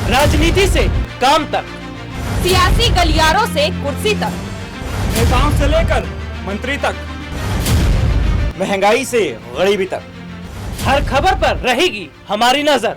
राजनीति से काम तक, सियासी गलियारों से कुर्सी तक, नेताओं से लेकर मंत्री तक, महंगाई से गरीबी तक, हर खबर पर रहेगी हमारी नजर।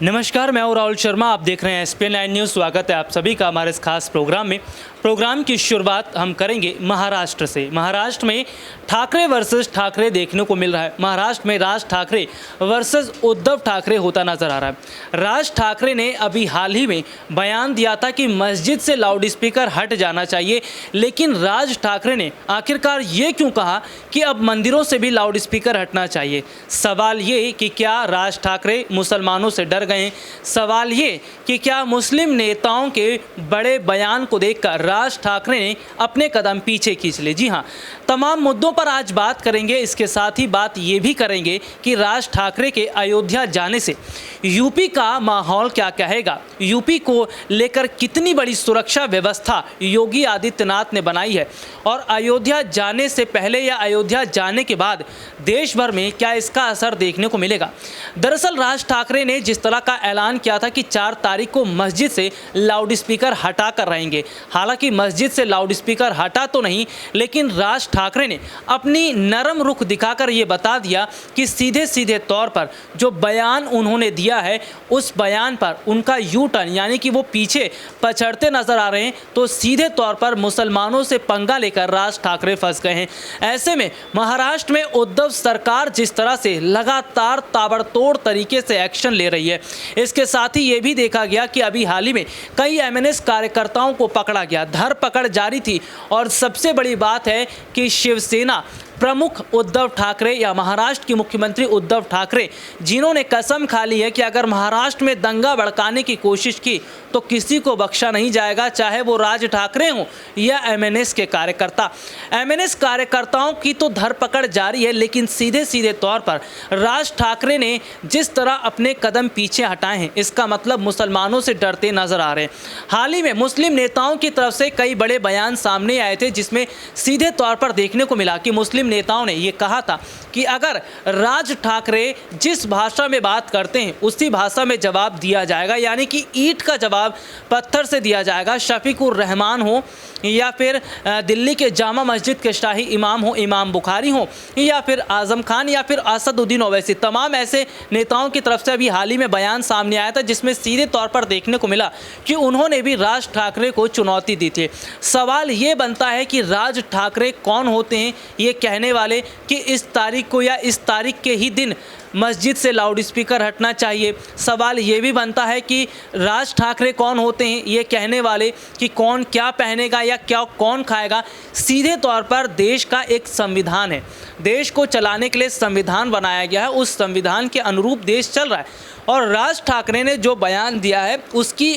नमस्कार, मैं हूं राहुल शर्मा। आप देख रहे हैं SPN 9 न्यूज़। स्वागत है आप सभी का हमारे इस खास प्रोग्राम में। प्रोग्राम की शुरुआत हम करेंगे महाराष्ट्र से। महाराष्ट्र में ठाकरे वर्सेस ठाकरे देखने को मिल रहा है। महाराष्ट्र में राज ठाकरे वर्सेस उद्धव ठाकरे होता नजर आ रहा है। राज ठाकरे ने अभी हाल ही में बयान दिया था कि मस्जिद से लाउड स्पीकर हट जाना चाहिए, लेकिन राज ठाकरे ने आखिरकार ये क्यों कहा कि अब मंदिरों से भी लाउड स्पीकर हटना चाहिए? सवाल ये कि क्या राज ठाकरे मुसलमानों से डर गए? सवाल ये कि क्या मुस्लिम नेताओं के बड़े बयान को देखकर राज ठाकरे ने अपने कदम पीछे खींच लिए? जी हाँ, तमाम मुद्दों पर आज बात करेंगे। इसके साथ ही बात ये भी करेंगे कि राज ठाकरे के अयोध्या जाने से यूपी का माहौल क्या कहेगा, यूपी को लेकर कितनी बड़ी सुरक्षा व्यवस्था योगी आदित्यनाथ ने बनाई है, और अयोध्या जाने से पहले या अयोध्या जाने के बाद देश भर में क्या इसका असर देखने को मिलेगा। दरअसल राज ठाकरे ने जिस तरह का ऐलान किया था कि 4 तारीख को मस्जिद से लाउड स्पीकर हटा कर रहेंगे, हालांकि मस्जिद से लाउड स्पीकर हटा तो नहीं, लेकिन राज ठाकरे ने अपनी नरम रुख दिखाकर ये बता दिया कि सीधे सीधे तौर पर जो बयान उन्होंने दिया है, उस बयान पर उनका यू टर्न, यानी कि वो पीछे पछड़ते नजर आ रहे हैं। तो सीधे तौर पर मुसलमानों से पंगा लेकर राज ठाकरे फंस गए हैं। ऐसे में महाराष्ट्र में उद्धव सरकार जिस तरह से लगातार ताबड़तोड़ तरीके से एक्शन ले रही है, इसके साथ ही ये भी देखा गया कि अभी हाल ही में कई MNS कार्यकर्ताओं को पकड़ा गया, धरपकड़ जारी थी। और सबसे बड़ी बात है कि शिवसेना प्रमुख उद्धव ठाकरे या महाराष्ट्र के मुख्यमंत्री उद्धव ठाकरे, जिन्होंने कसम खा ली है कि अगर महाराष्ट्र में दंगा भड़काने की कोशिश की तो किसी को बख्शा नहीं जाएगा, चाहे वो राज ठाकरे हों या MNS के कार्यकर्ता। MNS कार्यकर्ताओं की तो धरपकड़ जारी है, लेकिन सीधे सीधे तौर पर राज ठाकरे ने जिस तरह अपने कदम पीछे हटाए हैं, इसका मतलब मुसलमानों से डरते नजर आ रहे हैं। हाल ही में मुस्लिम नेताओं की तरफ से कई बड़े बयान सामने आए थे, जिसमें सीधे तौर पर देखने को मिला कि मुस्लिम नेताओं ने यह कहा था कि अगर राज ठाकरे जिस भाषा में बात करते हैं उसी भाषा में जवाब दिया जाएगा, यानी कि ईंट का जवाब पत्थर से दिया जाएगा। शफीकुर रहमान हो या फिर दिल्ली के जामा मस्जिद के शाही इमाम हो, इमाम बुखारी हो, या फिर आजम खान या फिर असदुद्दीन ओवैसी, तमाम ऐसे नेताओं की तरफ से अभी हाल ही में बयान सामने आया था, जिसमें सीधे तौर पर देखने को मिला कि उन्होंने भी राज ठाकरे को चुनौती दी थी। सवाल ये बनता है कि राज ठाकरे कौन होते हैं ये कहने वाले कि इस तारीख को या इस तारीख के ही दिन मस्जिद से लाउड स्पीकर हटना चाहिए। सवाल ये भी बनता है कि राज ठाकरे कौन होते हैं ये कहने वाले कि कौन क्या पहनेगा या क्या कौन खाएगा। सीधे तौर पर देश का एक संविधान है, देश को चलाने के लिए संविधान बनाया गया है, उस संविधान के अनुरूप देश चल रहा है। और राज ठाकरे ने जो बयान दिया है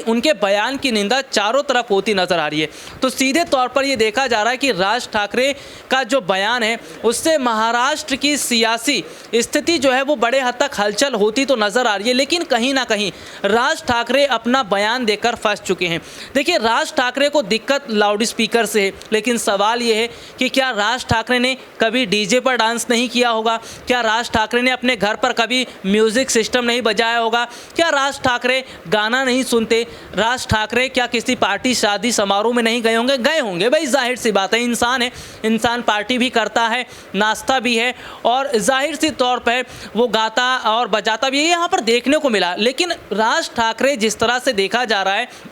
उनके बयान की निंदा चारों तरफ होती नजर आ रही है। तो सीधे तौर पर ये देखा जा रहा है कि राज ठाकरे का जो बयान है उससे महाराष्ट्र की सियासी स्थिति जो है वो बड़े हद तक हलचल होती तो नजर आ रही है, लेकिन कहीं ना कहीं राज ठाकरे अपना बयान देकर फंस चुके हैं। देखिए, राज ठाकरे को दिक्कत लाउड स्पीकर से है, लेकिन सवाल ये है कि क्या राज ठाकरे ने कभी डीजे पर डांस नहीं किया होगा? क्या राज ठाकरे ने अपने घर पर कभी म्यूजिक सिस्टम नहीं बजाया होगा? क्या राज ठाकरे गाना नहीं सुनते? राज ठाकरे क्या किसी पार्टी शादी समारोह में नहीं गए होंगे? गए होंगे भाई, जाहिर सी बात है, इंसान है, इंसान पार्टी भी करता है, नाश्ता भी है, और जाहिर सी तौर पर वो गाता और बजाता भी है, यहाँ पर देखने को मिला। लेकिन राज ठाकरे जिस तरह से देखा जा रहा है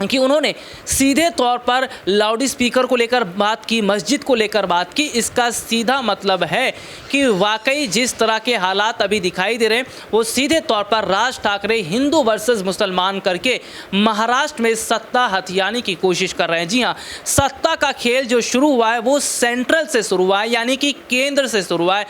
कि उन्होंने सीधे तौर पर लाउड स्पीकर को लेकर बात की, मस्जिद को लेकर बात की, इसका सीधा मतलब है कि वाकई जिस तरह के हालात अभी दिखाई दे रहे हैं वो सीधे तौर पर राज ठाकरे हिंदू वर्सेस मुसलमान करके महाराष्ट्र में सत्ता हथियाने की कोशिश कर रहे हैं। जी हाँ, सत्ता का खेल जो शुरू हुआ है वो सेंट्रल से शुरू हुआ है, यानी कि केंद्र से शुरू हुआ है।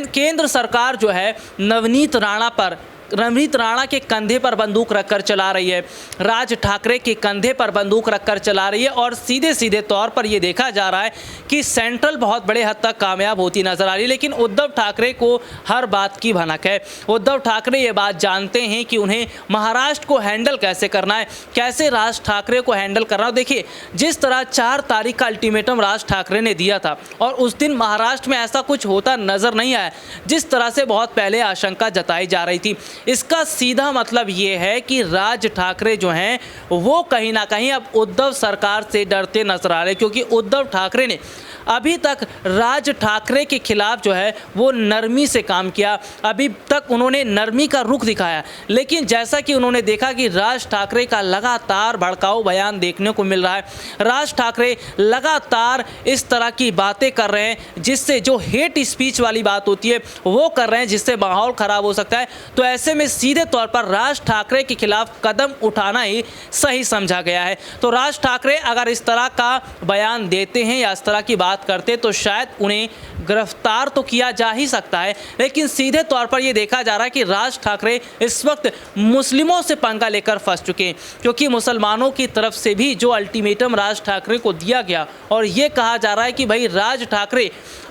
केंद्र सरकार जो है नवनीत राणा पर नवनीत राणा के कंधे पर बंदूक रखकर चला रही है, राज ठाकरे के कंधे पर बंदूक रखकर चला रही है। और सीधे सीधे तौर पर ये देखा जा रहा है कि सेंट्रल बहुत बड़े हद तक कामयाब होती नजर आ रही है, लेकिन उद्धव ठाकरे को हर बात की भनक है। उद्धव ठाकरे ये बात जानते हैं कि उन्हें महाराष्ट्र को हैंडल कैसे करना है, कैसे राज ठाकरे को हैंडल करना है। देखिए, जिस तरह 4 तारीख का अल्टीमेटम राज ठाकरे ने दिया था और उस दिन महाराष्ट्र में ऐसा कुछ होता नजर नहीं आया जिस तरह से बहुत पहले आशंका जताई जा रही थी। इसका सीधा मतलब ये है कि राज ठाकरे जो हैं वो कहीं ना कहीं अब उद्धव सरकार से डरते नजर आ रहे हैं, क्योंकि उद्धव ठाकरे ने अभी तक राज ठाकरे के खिलाफ जो है वो नरमी से काम किया, अभी तक उन्होंने नरमी का रुख दिखाया। लेकिन जैसा कि उन्होंने देखा कि राज ठाकरे का लगातार भड़काऊ बयान देखने को मिल रहा है, राज ठाकरे लगातार इस तरह की बातें कर रहे हैं जिससे जो हेट स्पीच वाली बात होती है वो कर रहे हैं, जिससे माहौल ख़राब हो सकता है। तो ऐसे में सीधे तौर पर राज ठाकरे के खिलाफ कदम उठाना ही सही समझा गया है। तो राज ठाकरे अगर इस तरह का बयान देते हैं या इस तरह की बात करते तो शायद उन्हें गिरफ्तार तो किया जा ही सकता है, लेकिन सीधे तौर पर यह देखा जा रहा है कि राज ठाकरे इस वक्त मुस्लिमों से पंगा लेकर फंस चुके हैं, क्योंकि मुसलमानों की तरफ से भी जो अल्टीमेटम राज ठाकरे को दिया गया और ये कहा जा रहा है कि भाई राज ठाकरे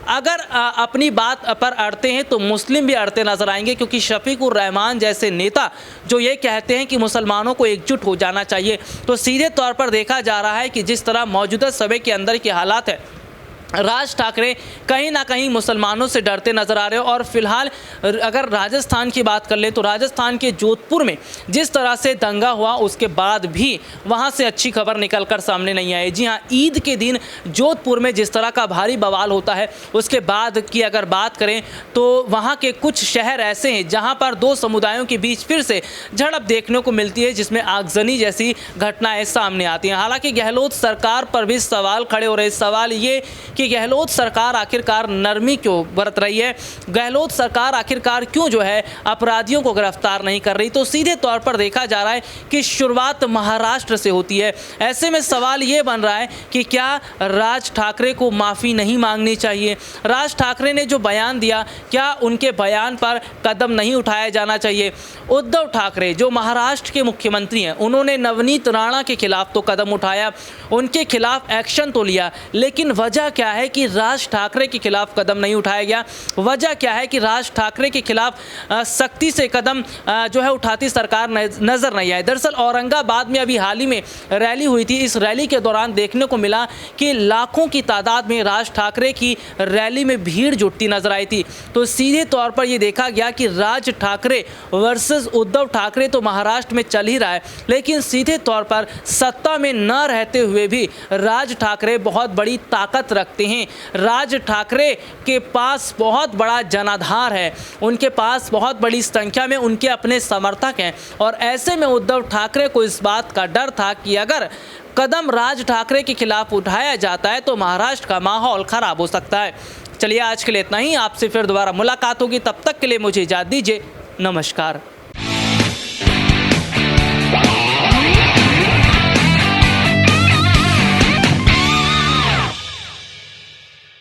अगर अपनी बात पर अड़ते हैं तो मुस्लिम भी अड़ते नजर आएंगे, क्योंकि शफीकुर रहमान जैसे नेता जो ये कहते हैं कि मुसलमानों को एकजुट हो जाना चाहिए। तो सीधे तौर पर देखा जा रहा है कि जिस तरह मौजूदा समय के अंदर के हालात है, राज ठाकरे कहीं ना कहीं मुसलमानों से डरते नजर आ रहे हो। और फिलहाल अगर राजस्थान की बात कर ले तो राजस्थान के जोधपुर में जिस तरह से दंगा हुआ उसके बाद भी वहां से अच्छी खबर निकलकर सामने नहीं आई। जी हां, ईद के दिन जोधपुर में जिस तरह का भारी बवाल होता है उसके बाद की अगर बात करें तो वहां के कुछ शहर ऐसे हैं जहां पर 2 समुदायों के बीच फिर से झड़प देखने को मिलती है, जिसमें आगजनी जैसी घटनाएं सामने आती हैं। हालांकि गहलोत सरकार पर भी सवाल खड़े हो रहे हैं। सवाल ये कि गहलोत सरकार आखिरकार नरमी क्यों बरत रही है, गहलोत सरकार आखिरकार क्यों जो है अपराधियों को गिरफ्तार नहीं कर रही। तो सीधे तौर पर देखा जा रहा है कि शुरुआत महाराष्ट्र से होती है। ऐसे में सवाल ये बन रहा है कि क्या राज ठाकरे को माफ़ी नहीं मांगनी चाहिए, राज ठाकरे ने जो बयान दिया क्या उनके बयान पर कदम नहीं उठाया जाना चाहिए। उद्धव ठाकरे जो महाराष्ट्र के मुख्यमंत्री हैं उन्होंने नवनीत राणा के खिलाफ तो कदम उठाया, उनके खिलाफ एक्शन तो लिया, लेकिन वजह क्या है कि राज ठाकरे के खिलाफ कदम नहीं उठाया गया। वजह क्या है कि राज ठाकरे के खिलाफ सख्ती से कदम जो है उठाती सरकार नजर नहीं आई। दरअसल औरंगाबाद में अभी हाल ही में रैली हुई थी, इस रैली के दौरान देखने को मिला कि लाखों की तादाद में राज ठाकरे की रैली में भीड़ जुटती नजर आई थी। तो सीधे तौर पर यह देखा गया कि राज ठाकरे वर्सेस उद्धव ठाकरे तो महाराष्ट्र में चल ही रहा है, लेकिन सीधे तौर पर सत्ता में न रहते हुए भी राज ठाकरे बहुत बड़ी ताकत रखते हैं। राज ठाकरे के पास बहुत बड़ा जनाधार है, उनके पास बहुत बड़ी संख्या में उनके अपने समर्थक हैं। और ऐसे में उद्धव ठाकरे को इस बात का डर था कि अगर कदम राज ठाकरे के खिलाफ उठाया जाता है तो महाराष्ट्र का माहौल खराब हो सकता है। चलिए, आज के लिए इतना ही। आपसे फिर दोबारा मुलाकात होगी, तब तक के लिए मुझे इजाज़त दीजिए। नमस्कार।